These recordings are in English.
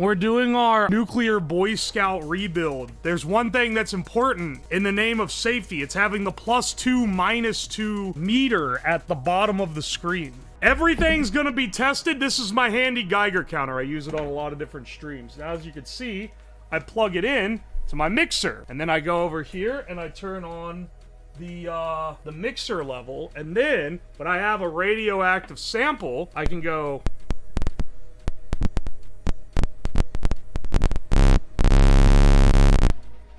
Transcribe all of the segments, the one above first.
we're doing our nuclear Boy Scout rebuild. There's one thing that's important in the name of safety. It's having the +2, -2 meter at the bottom of the screen. Everything's gonna be tested. This is my handy Geiger counter. I use it on a lot of different streams. Now, as you can see, I plug it in to my mixer, and then I go over here and I turn on the mixer level, and then when I have a radioactive sample, I can go.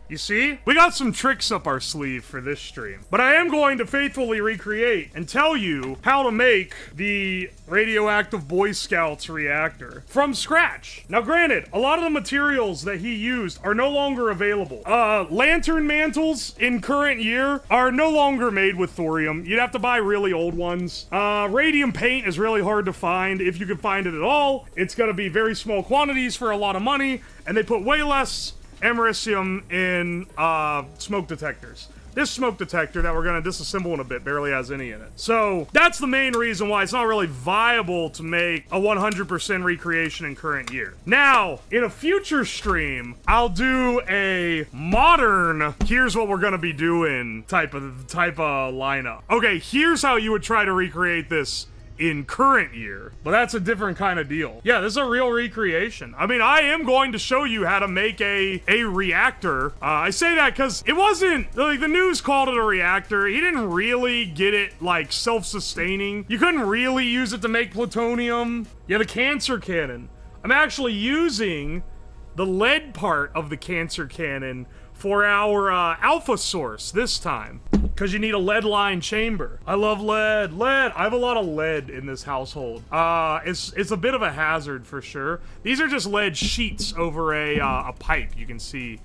You see? We got some tricks up our sleeve for this stream. But I am going to faithfully recreate and tell you how to make the radioactive Boy Scouts reactor from scratch. Now granted, a lot of the materials that he used are no longer available. Lantern mantles in current year are no longer made with thorium. You'd have to buy really old ones. Radium paint is really hard to find, if you can find it at all. It's gonna be very small quantities for a lot of money, and they put way less americium in smoke detectors. This smoke detector that we're gonna disassemble in a bit barely has any in it. So that's the main reason why it's not really viable to make a 100% recreation in current year. Now, in a future stream, I'll do a modern, here's what we're gonna be doing type of lineup. Okay, here's how you would try to recreate this in current year, but that's a different kind of deal. Yeah, this is a real recreation. I mean, I am going to show you how to make a reactor. I say that because it wasn't, like, the news called it a reactor. He didn't really get it, like, self-sustaining. You couldn't really use it to make plutonium. Yeah, the cancer cannon. I'm actually using the lead part of the cancer cannon for our alpha source this time, because you need a lead line chamber. I love lead. Lead. I have a lot of lead in this household. It's a bit of a hazard for sure. These are just lead sheets over a pipe. You can see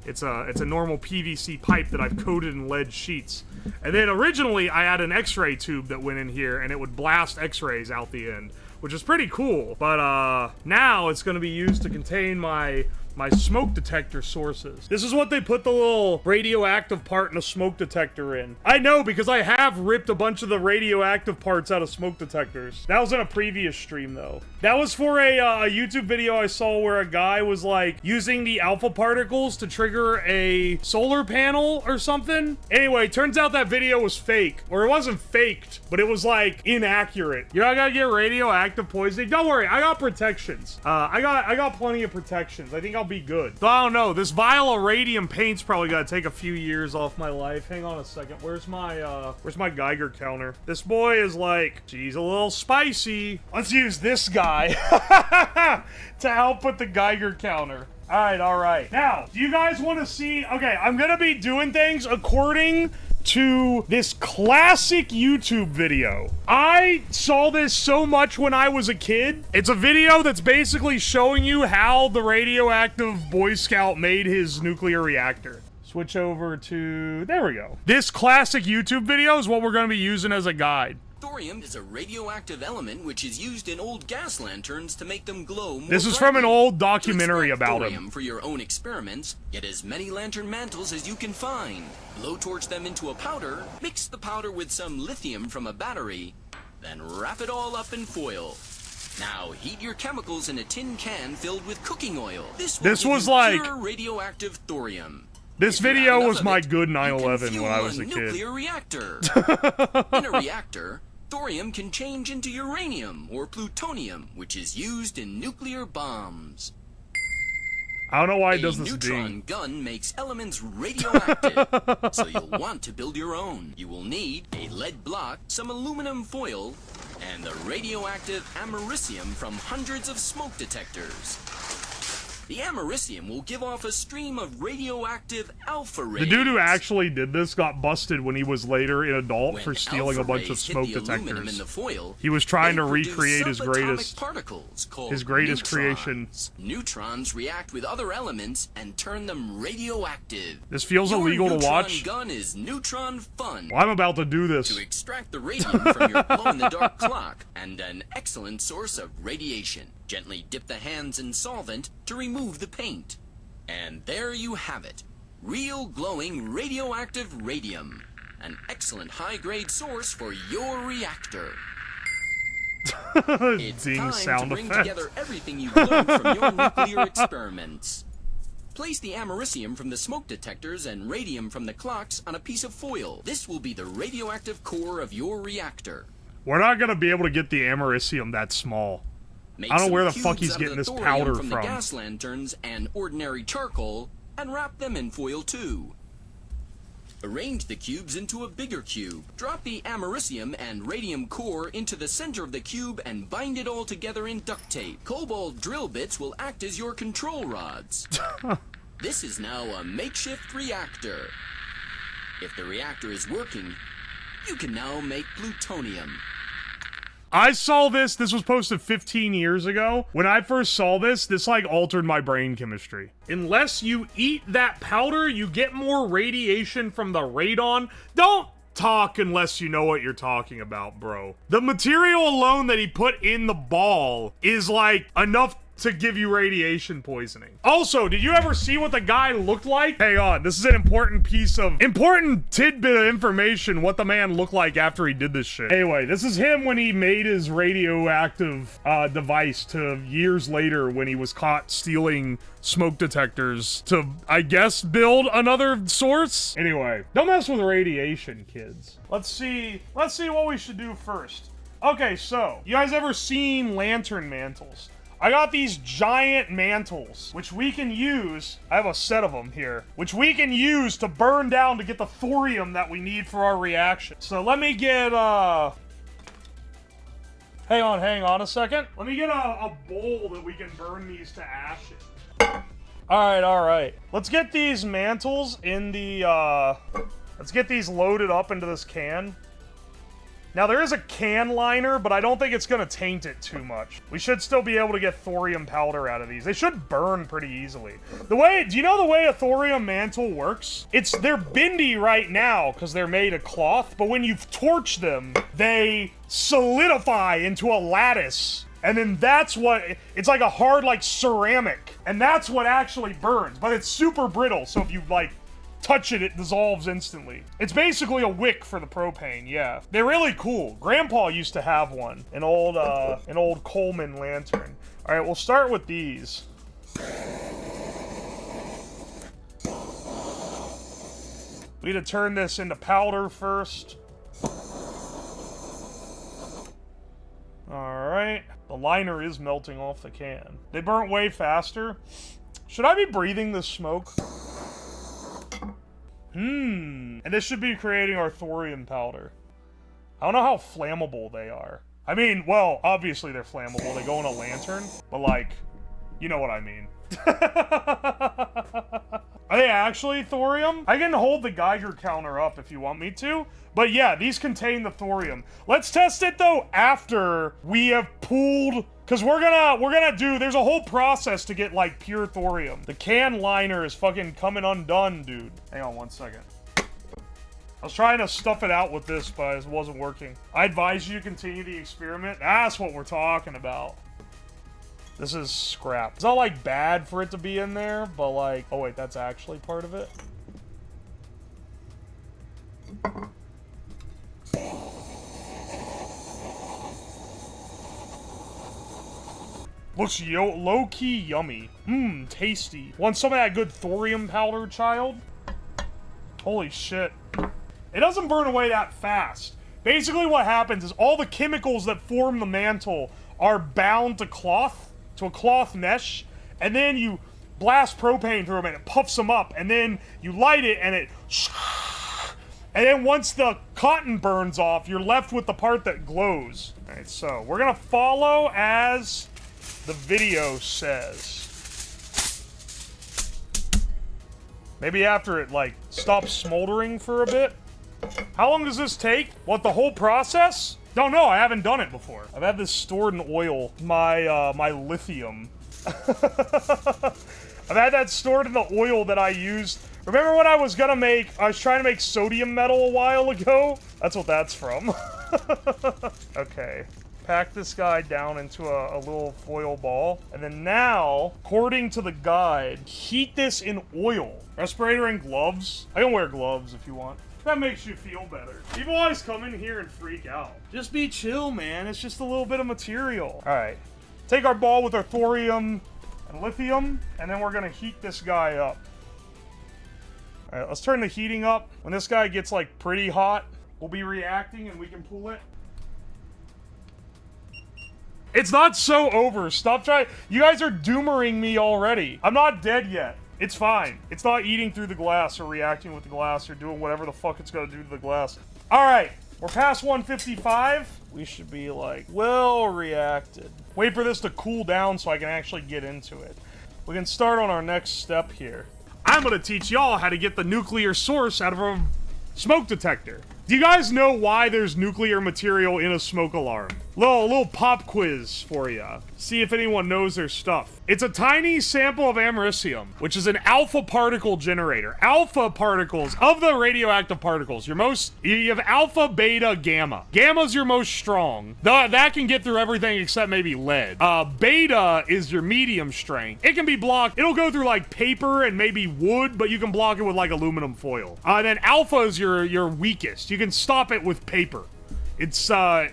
it's a normal PVC pipe that I've coated in lead sheets. And then originally I had an X-ray tube that went in here, and it would blast X-rays out the end, which is pretty cool. But now it's going to be used to contain my smoke detector sources. This is what they put the little radioactive part in a smoke detector in. I know, because I have ripped a bunch of the radioactive parts out of smoke detectors. That was in a previous stream, though. That was for a YouTube video I saw where a guy was, like, using the alpha particles to trigger a solar panel or something. Anyway, turns out that video was fake. Or it wasn't faked, but it was, like, inaccurate. You're not gonna get radioactive poisoning. Don't worry, I got protections. I got plenty of protections. I think I'll be good. So I don't know, this vial of radium paint's probably gonna take a few years off my life. Hang on a second, where's my Geiger counter? This boy is like, geez, a little spicy. Let's use this guy to help with the Geiger counter. All right. Now, do you guys want to see? Okay, I'm gonna be doing things according to this classic YouTube video. I saw this so much when I was a kid. It's a video that's basically showing you how the radioactive Boy Scout made his nuclear reactor. Switch over to, there we go. This classic YouTube video is what we're going to be using as a guide. Thorium is a radioactive element which is used in old gas lanterns to make them glow more This is from an brightly. old documentary about thorium for your own experiments, get as many lantern mantles as you can find. Blowtorch them into a powder, mix the powder with some lithium from a battery, then wrap it all up in foil. Now heat your chemicals in a tin can filled with cooking oil. This was like pure radioactive thorium. This video was my good 9/11 when I was a kid. Nuclear reactor. In a reactor, thorium can change into uranium or plutonium, which is used in nuclear bombs. I don't know why it does this A neutron ding. gun makes elements radioactive, so you'll want to build your own. You will need a lead block, some aluminum foil, and the radioactive americium from hundreds of smoke detectors. The americium will give off a stream of radioactive alpha rays. The dude who actually did this got busted when he was later an adult When for stealing a alpha bunch of rays hit smoke the aluminum detectors. in the foil, He was trying they to produce recreate his subatomic greatest particles called creation. neutrons. Neutrons react with other elements and turn them radioactive. This feels Your illegal to neutron watch. gun is neutron fun. Well, I'm about to do this. To extract the radium from your glow-in-the-dark clock, and an excellent source of radiation. Gently dip the hands in solvent to remove the paint. And there you have it. Real glowing radioactive radium. An excellent high-grade source for your reactor. It's Ding time sound to bring effect. together everything you've learned from your nuclear experiments. Place the americium from the smoke detectors and radium from the clocks on a piece of foil. This will be the radioactive core of your reactor. We're not gonna be able to get the americium that small. Make I don't know some where the cubes fuck he's out of getting the this thorium powder from the from. gas lanterns and ordinary charcoal, and wrap them in foil too. Arrange the cubes into a bigger cube. Drop the americium and radium core into the center of the cube and bind it all together in duct tape. Cobalt drill bits will act as your control rods. This is now a makeshift reactor. If the reactor is working, you can now make plutonium. I saw this was posted 15 years ago. When I first saw this like altered my brain chemistry. Unless you eat that powder, you get more radiation from the radon. Don't talk unless you know what you're talking about, bro. The material alone that he put in the ball is like enough to give you radiation poisoning. Also, did you ever see what the guy looked like? Hang on, this is an important tidbit of information, what the man looked like after he did this shit. Anyway, this is him when he made his radioactive device to years later when he was caught stealing smoke detectors to, I guess, build another source? Anyway, don't mess with radiation, kids. Let's see what we should do first. Okay, so, you guys ever seen lantern mantles? I got these giant mantles, which we can use, I have a set of them here, which we can use to burn down to get the thorium that we need for our reaction. So let me get, hang on a second. Let me get a bowl that we can burn these to ash in. Alright. Let's get these mantles in the, let's get these loaded up into this can. Now, there is a can liner, but I don't think it's gonna taint it too much. We should still be able to get thorium powder out of these. They should burn pretty easily. Do you know the way a thorium mantle works? They're bendy right now, because they're made of cloth, but when you torch them, they solidify into a lattice. And then that's what, it's like a hard, like, ceramic. And that's what actually burns, but it's super brittle, so if you, like, touch it, it dissolves instantly. It's basically a wick for the propane, yeah. They're really cool. Grandpa used to have one. An old Coleman lantern. Alright, we'll start with these. We need to turn this into powder first. Alright. The liner is melting off the can. They burnt way faster. Should I be breathing this smoke? And this should be creating our thorium powder. I don't know how flammable they are. I mean, well, obviously they're flammable. They go in a lantern. But, like, you know what I mean. Are they actually thorium? I can hold the Geiger counter up if you want me to. But yeah, these contain the thorium. Let's test it, though, after we have pooled... Because we're gonna do... There's a whole process to get, like, pure thorium. The can liner is fucking coming undone, dude. Hang on one second. I was trying to stuff it out with this, but it wasn't working. I advise you to continue the experiment. That's what we're talking about. This is scrap. It's not, like, bad for it to be in there, but, like... Oh, wait, that's actually part of it? Looks low-key yummy. Mmm, tasty. Want some of that good thorium powder, child? Holy shit. It doesn't burn away that fast. Basically what happens is all the chemicals that form the mantle are bound to a cloth mesh, and then you blast propane through them and it puffs them up, and then you light it and it... And then once the cotton burns off, you're left with the part that glows. Alright, so we're gonna follow as... the video says. Maybe after it, like, stops smoldering for a bit. How long does this take? What, the whole process? Don't know, I haven't done it before. I've had this stored in oil. My lithium. I've had that stored in the oil that I used. Remember when I was trying to make sodium metal a while ago? That's what that's from. Okay. Pack this guy down into a little foil ball. And then now, according to the guide, heat this in oil. Respirator and gloves. I can wear gloves if you want. That makes you feel better. People always come in here and freak out. Just be chill, man. It's just a little bit of material. All right. Take our ball with our thorium and lithium, and then we're gonna heat this guy up. All right, let's turn the heating up. When this guy gets like pretty hot, we'll be reacting and we can pull it. It's not so over. Stop trying. You guys are doomering me already. I'm not dead yet. It's fine. It's not eating through the glass or reacting with the glass or doing whatever the fuck it's gonna do to the glass. All right, we're past 155. We should be like, well reacted. Wait for this to cool down so I can actually get into it. We can start on our next step here. I'm gonna teach y'all how to get the nuclear source out of a smoke detector. Do you guys know why there's nuclear material in a smoke alarm? Little pop quiz for ya. See if anyone knows their stuff. It's a tiny sample of americium, which is an alpha particle generator. Alpha particles, of the radioactive particles, you have alpha, beta, gamma. Gamma's your most strong. That can get through everything except maybe lead. Beta is your medium strength. It can be blocked. It'll go through like paper and maybe wood, but you can block it with like aluminum foil. Then alpha is your weakest. You can stop it with paper. It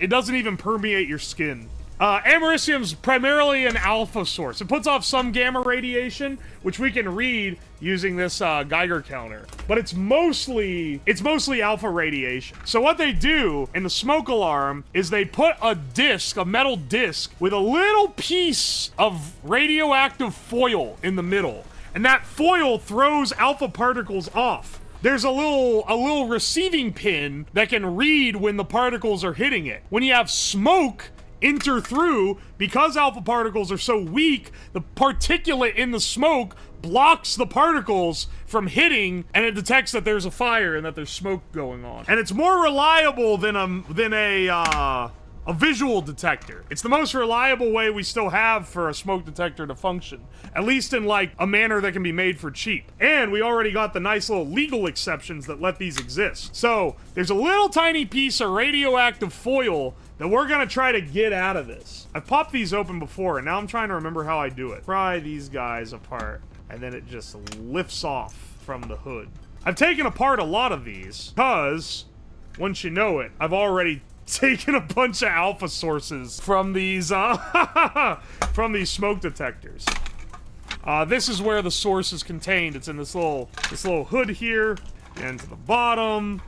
doesn't even permeate your skin. Americium's primarily an alpha source. It puts off some gamma radiation, which we can read using this Geiger counter. But it's mostly alpha radiation. So what they do in the smoke alarm is they put a metal disc with a little piece of radioactive foil in the middle. And that foil throws alpha particles off. There's a little receiving pin that can read when the particles are hitting it. When you have smoke enter through, because alpha particles are so weak, the particulate in the smoke blocks the particles from hitting, and it detects that there's a fire and that there's smoke going on. And it's more reliable than a visual detector. It's the most reliable way we still have for a smoke detector to function, at least in like a manner that can be made for cheap. And we already got the nice little legal exceptions that let these exist. So there's a little tiny piece of radioactive foil that we're gonna try to get out of this. I've popped these open before, and now I'm trying to remember how I do it. Pry these guys apart, and then it just lifts off from the hood. I've taken apart a lot of these, because, once you know it, I've already taken a bunch of alpha sources from these from these smoke detectors. This is where the source is contained. It's in this little hood here, and to the bottom.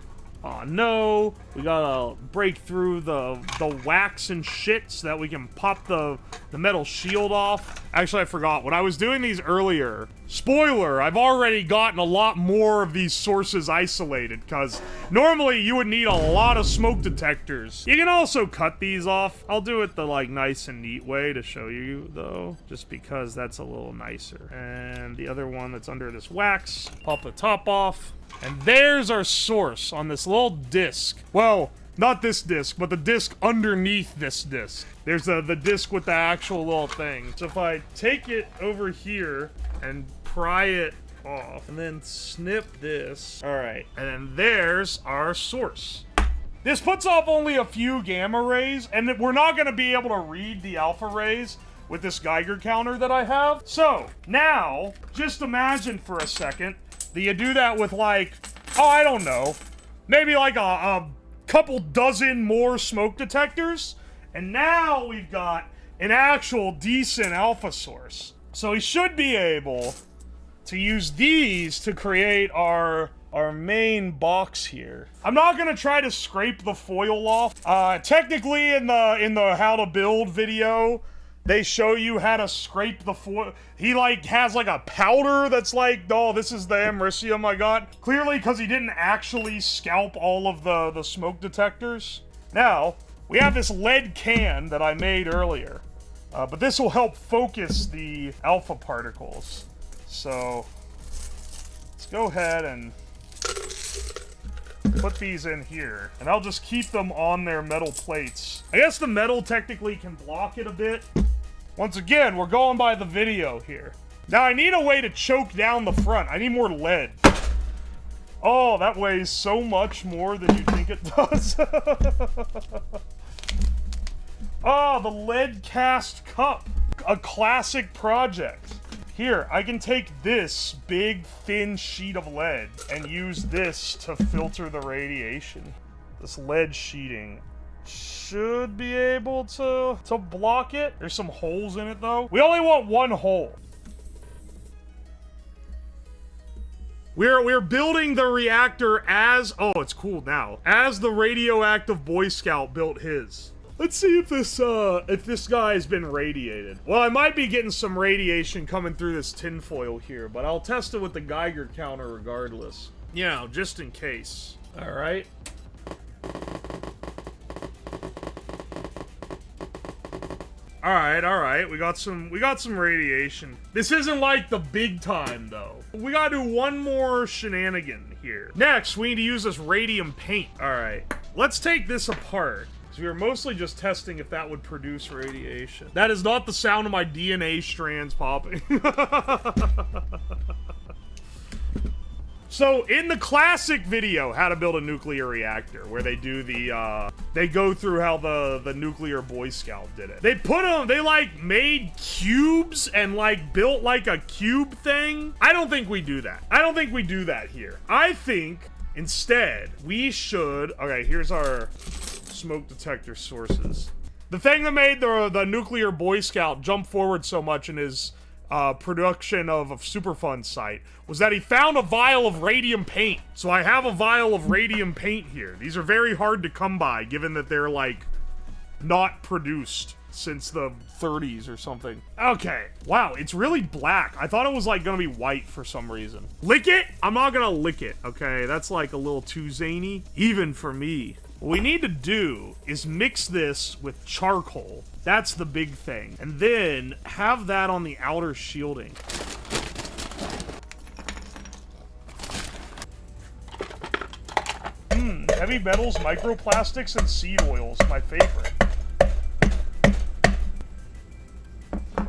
Oh no, we gotta break through the wax and shit so that we can pop the metal shield off. Actually, I forgot. When I was doing these earlier, spoiler, I've already gotten a lot more of these sources isolated, because normally you would need a lot of smoke detectors. You can also cut these off. I'll do it the like nice and neat way to show you though, just because that's a little nicer. And the other one that's under this wax, pop the top off. And there's our source on this little disc. Well, not this disc, but the disc underneath this disc. There's the disc with the actual little thing. So if I take it over here and pry it off, and then snip this. All right, and then there's our source. This puts off only a few gamma rays, and we're not gonna be able to read the alpha rays with this Geiger counter that I have. So now, just imagine for a second that you do that with like, oh, I don't know, maybe like a couple dozen more smoke detectors, and now we've got an actual decent alpha source. So we should be able to use these to create our main box here. I'm not gonna try to scrape the foil off. Technically in the how to build video, they show you how to scrape the foil. He like has like a powder that's like, oh, this is the americium I got. Clearly because he didn't actually scalp all of the smoke detectors. Now, we have this lead can that I made earlier. But this will help focus the alpha particles. So, let's go ahead and put these in here. And I'll just keep them on their metal plates. I guess the metal technically can block it a bit. Once again, we're going by the video here. Now, I need a way to choke down the front. I need more lead. Oh, that weighs so much more than you think it does. Oh, the lead cast cup. A classic project. Here, I can take this big, thin sheet of lead and use this to filter the radiation. This lead sheeting should be able to block it. There's some holes in it, though. We only want one hole. We're building the reactor as... Oh, it's cool now. As the radioactive Boy Scout built his. Let's see if this guy has been radiated. Well, I might be getting some radiation coming through this tinfoil here, but I'll test it with the Geiger counter regardless. You know, just in case. All right. All right. We got some radiation. This isn't like the big time though. We gotta do one more shenanigan here. Next, we need to use this radium paint. All right. Let's take this apart. We were mostly just testing if that would produce radiation. That is not the sound of my DNA strands popping. So, in the classic video, How to Build a Nuclear Reactor, where they do the, they go through how the nuclear Boy Scout did it. They like, made cubes and, like, built, like, a cube thing. I don't think we do that. I don't think we do that here. I think, instead, we should... Okay, here's our... smoke detector sources. The thing that made the nuclear Boy Scout jump forward so much in his production of a Superfund site was that he found a vial of radium paint. So I have a vial of radium paint here. These are very hard to come by, given that they're like not produced since the 30s or something. Okay. Wow, it's really black. I thought it was like gonna be white for some reason. Lick it? I'm not gonna lick it, okay? That's like a little too zany, even for me. What we need to do is mix this with charcoal. That's the big thing. And then have that on the outer shielding. Heavy metals, microplastics, and seed oils. My favorite.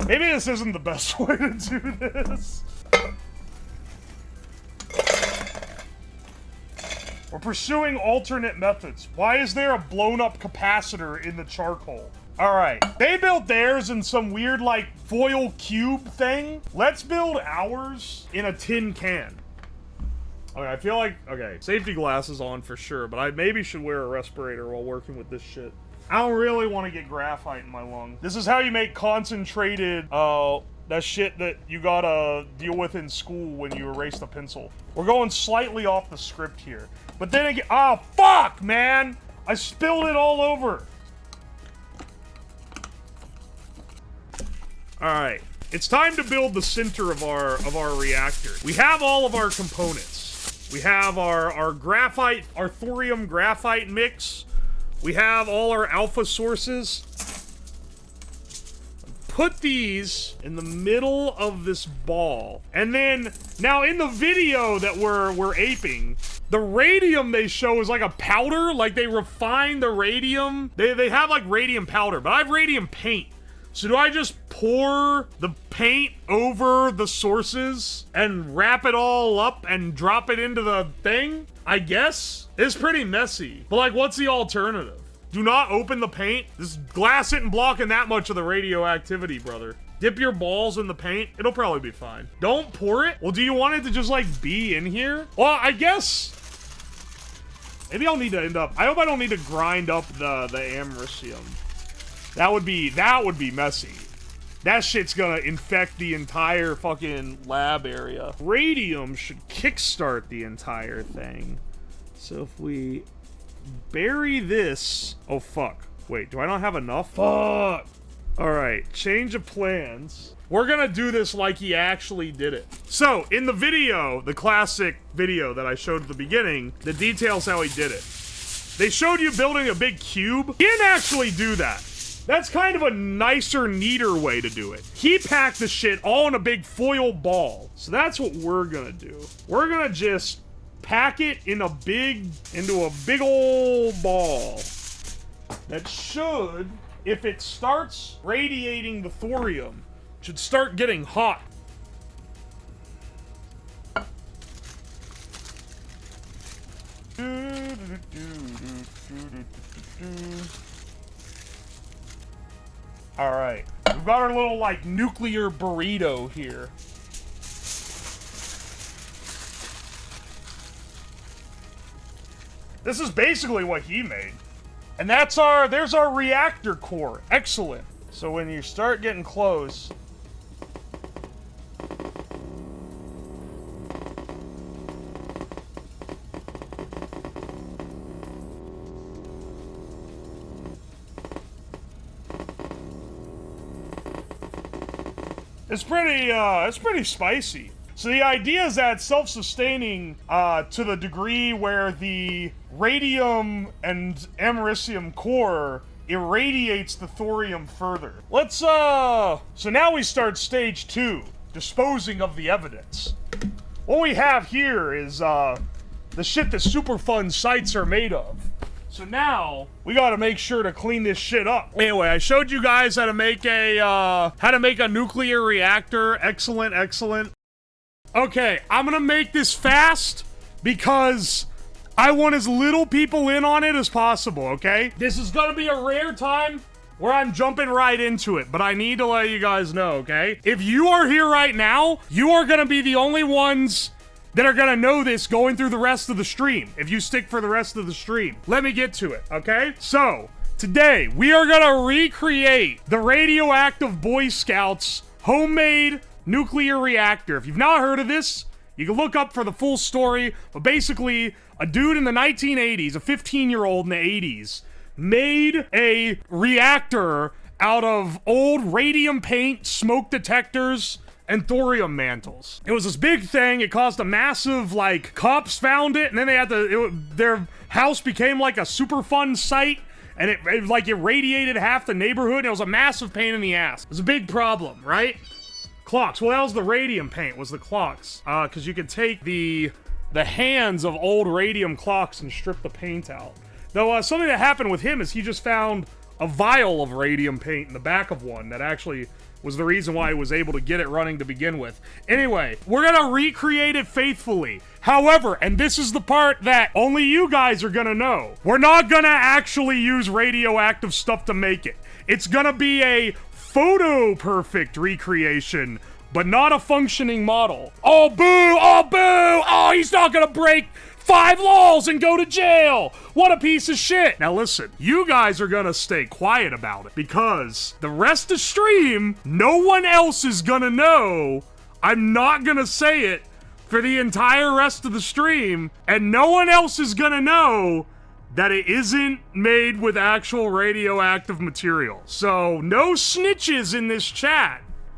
Maybe this isn't the best way to do this. We're pursuing alternate methods. Why is there a blown-up capacitor in the charcoal? Alright, they built theirs in some weird, like, foil cube thing. Let's build ours in a tin can. Okay, I feel like... Okay, safety glasses on for sure, but I maybe should wear a respirator while working with this shit. I don't really want to get graphite in my lung. This is how you make concentrated, that shit that you gotta deal with in school when you erase the pencil. We're going slightly off the script here. But then again, oh fuck, man! I spilled it all over. Alright. It's time to build the center of our reactor. We have all of our components. We have our graphite, our thorium graphite mix. We have all our alpha sources. Put these in the middle of this ball. And then, now in the video that we're aping, the radium they show is like a powder, like they refine the radium. They have like radium powder, but I have radium paint. So do I just pour the paint over the sources and wrap it all up and drop it into the thing? I guess? It's pretty messy. But like, what's the alternative? Do not open the paint. This glass isn't blocking that much of the radioactivity, brother. Dip your balls in the paint. It'll probably be fine. Don't pour it. Well, do you want it to just like be in here? Well, I guess maybe I'll need to end up. I hope I don't need to grind up the americium. That would be messy. That shit's gonna infect the entire fucking lab area. Radium should kickstart the entire thing. So if we bury this... Oh, fuck. Wait, do I not have enough? Fuck! Alright, change of plans. We're gonna do this like he actually did it. So, in the video, the classic video that I showed at the beginning, the details how he did it. They showed you building a big cube. He didn't actually do that. That's kind of a nicer, neater way to do it. He packed the shit all in a big foil ball. So that's what we're gonna do. We're gonna just pack it in into a big old ball. That should, if it starts radiating the thorium, should start getting hot. Alright, we've got our little, like, nuclear burrito here. This is basically what he made. And there's our reactor core. Excellent. So when you start getting close... It's pretty spicy. So the idea is that it's self-sustaining to the degree where the radium and americium core irradiates the thorium further. Let's, so now we start stage 2, disposing of the evidence. What we have here is, the shit that super fun sites are made of. So now, we gotta make sure to clean this shit up. Anyway, I showed you guys how to make a nuclear reactor. Excellent, excellent. Okay, I'm gonna make this fast because I want as little people in on it as possible, okay? This is gonna be a rare time where I'm jumping right into it, but I need to let you guys know, okay? If you are here right now, you are gonna be the only ones that are gonna know this going through the rest of the stream, if you stick for the rest of the stream. Let me get to it, okay? So, today, we are gonna recreate the radioactive Boy Scouts homemade nuclear reactor. If you've not heard of this, you can look up for the full story, but basically, a dude in the 1980s, a 15-year-old in the 80s, made a reactor out of old radium paint, smoke detectors, and thorium mantles. It was this big thing. It caused a massive, like, cops found it, and then they had to, their house became like a super fun site, and it irradiated half the neighborhood, and it was a massive pain in the ass. It was a big problem, right? Clocks. Well, that was the radium paint, was the clocks. Because you could take the hands of old radium clocks and strip the paint out. Though, something that happened with him is he just found a vial of radium paint in the back of one that actually was the reason why he was able to get it running to begin with. Anyway, we're gonna recreate it faithfully. However, and this is the part that only you guys are gonna know, we're not gonna actually use radioactive stuff to make it. It's gonna be a photo-perfect recreation, but not a functioning model. Oh, boo! Oh, boo! Oh, he's not gonna break 5 laws and go to jail! What a piece of shit! Now listen, you guys are gonna stay quiet about it, because the rest of stream, no one else is gonna know. I'm not gonna say it for the entire rest of the stream, and no one else is gonna know that it isn't made with actual radioactive material. So, no snitches in this chat.